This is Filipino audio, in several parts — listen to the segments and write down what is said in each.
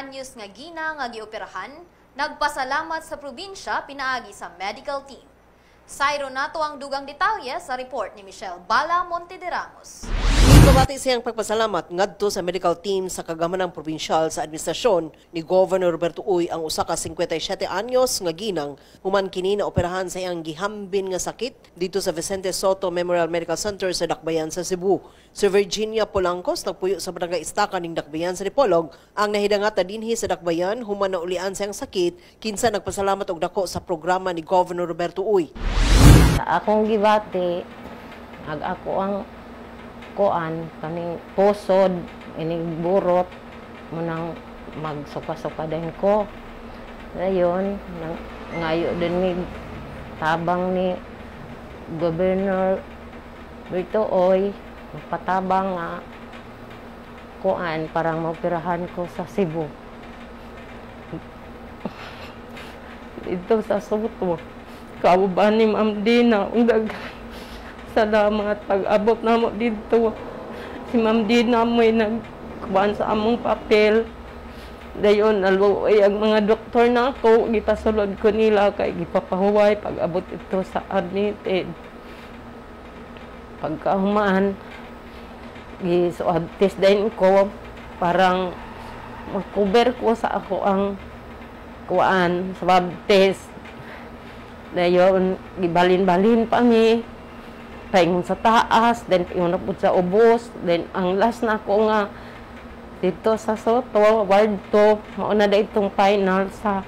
Anyos nga gina nga gioperahan, nagpasalamat sa probinsya pinaagi sa medical team. Sayro nato ang dugang detalye sa report ni Michelle Bala Monte de Ramos. Ibabati siyang pagpasalamat ngadto sa medical team sa kagamanang probinsyal sa administrasyon ni Governor Roberto Uy ang usa ka 57 anyos nga ginang human kini na operahan sa iyang gihambin nga sakit dito sa Vicente Soto Memorial Medical Center sa Dakbayan sa Cebu. Si Virginia Polancos nagpuyo sa barangay Istakan ning Dakbayan sa Dipolog ang nahidangata dinhi sa Dakbayan human naulian sa iyang sakit kinsa nagpasalamat og dako sa programa ni Governor Roberto Uy. Sa akong gibati ako ang kuan kaning pusod ining burot munang magsuka-suka din ko dayon ngayo din ni tabang ni Governor Roberto Uy patabang nga kuan parang maoperahan ko sa Cebu dito sa Soto kauban ni Ma'am Dina ug salamat pag-abot na mo dito. Si Ma'am Dina mo'y nagkuhan sa among papel. Dayon, naluoy ang mga doktor na ako. Gipasulod ko nila kay gipapahuway pag-abot ito sa admitted. Pagkahumaan, gisuad test din ko. Parang mag-cover ko sa ako ang kuhaan, swab test. Dayon, gibalin-balin pa mi. Paingon sa taas, then paingon na po sa ubos, then ang last na ako nga dito sa Soto, ward 2, mauna na itong final sa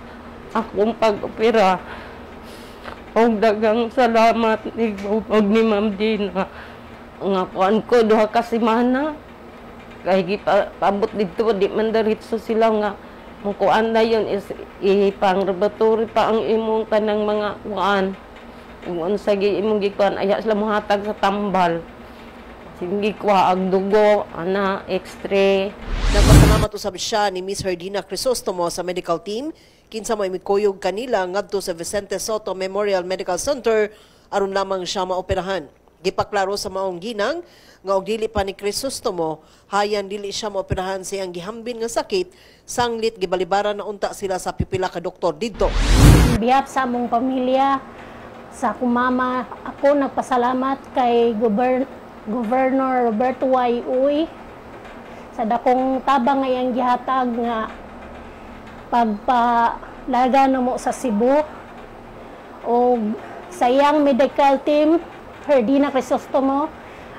akong pag-opera. Og dagang salamat og ni Ma'am Dina. Nga kuan ko duha ka semana. Kay gipabot dito di man diretso sila nga ang kuan na yun is ipang laboratory pa ang imong tanang mga kuan. Kung sa imong gikuan aya sila mohatag sa tambal. Sige kuha ang dugo, ana, x-ray. Nagpasalamat usab siya ni Miss Herdina Crisostomo sa medical team kinsa may mikuyog kanila ngadto sa Vicente Soto Memorial Medical Center aron lamang siya maoperahan. Gipaklaro sa maong ginang nga og dili pa ni Crisostomo hayan dili siya maoperahan sa iyang gihambin nga sakit sanglit gibalibaran na unta sila sa pipila ka doktor didto. Bihap sa among pamilya sa akong mama, ako nagpasalamat kay Governor Roberto Uy sa dakong tabang nga iyang gihatag nga pagpalaga na mo sa Cebu o sa iyang medical team, Herdina Crisostomo,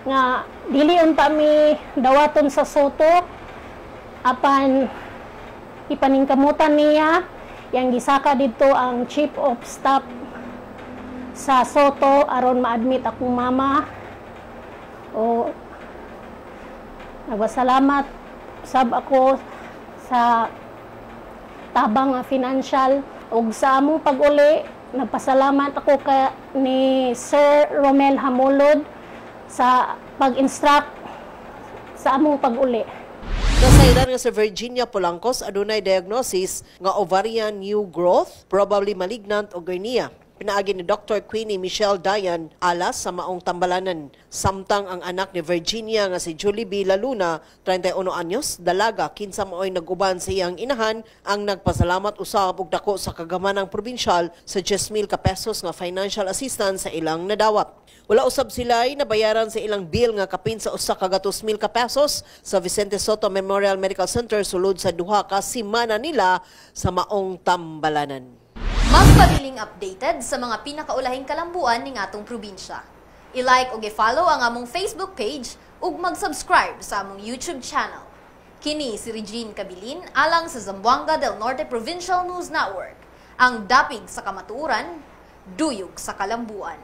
nga dili unta mi dawaton sa Soto apan ipaningkamutan niya yang gisaka dito ang Chief of Staff sa Soto aron ma-admit akong mama. O nagpasalamat sab ako sa tabang financial ug sa among pag-uli. Nagpasalamat ako ni Sir Romel Hamulod sa pag-instruct sa among pag-uli. Nasairan nga si Virginia Polancos adunay diagnosis nga ovarian new growth, probably malignant o hernia. Pinaagi ni Dr. Queenie Michelle Dayan alas sa maong tambalanan. Samtang ang anak ni Virginia nga si Julie B. Laluna, 31 anyos, dalaga, kinsa maoy nag-uban sa iyang inahan, ang nagpasalamat usab og dako sa kagamanang probinsyal sa 10,000 ka pesos nga financial assistance sa ilang nadawat. Wala usab sila ay nabayaran sa ilang bill nga kapin sa usa ka 2,000 ka pesos sa Vicente Soto Memorial Medical Center sulod sa duha ka semana nila sa maong tambalanan. Magpabiling updated sa mga pinakaulahing kalambuan ning atong probinsya. I-like o i-follow ang among Facebook page ug mag-subscribe sa among YouTube channel. Kini si Regine Cabilin alang sa Zamboanga del Norte Provincial News Network. Ang dapig sa kamatuoran, duyog sa kalambuan.